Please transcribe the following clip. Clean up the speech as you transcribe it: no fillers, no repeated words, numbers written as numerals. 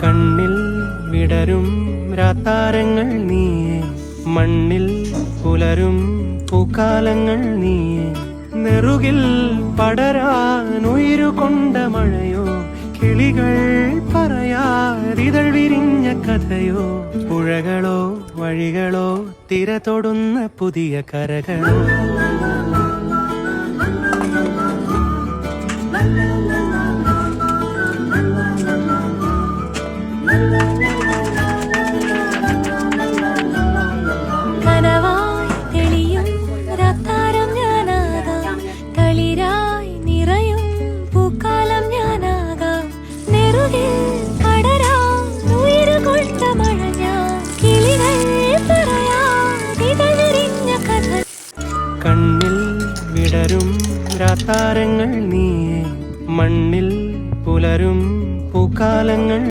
കണ്ണിൽ വിടരും രാത്താരങ്ങൾ നീയേ, മണ്ണിൽ പുലരും പൂക്കാലങ്ങൾ നീയേ. നെറുകിൽ പടരാനുയിരുകൊണ്ട മഴയോ, കിളികൾ പറയാതിതൾ വിരിഞ്ഞ കഥയോ. പുഴകളോ വഴികളോ തിര തൊടുന്ന പുതിയ കരകളോ. കണ്ണിൽ വിടരും രാത്താരങ്ങൾ നീയേ, മണ്ണിൽ പുലരും പൂക്കാലങ്ങൾ.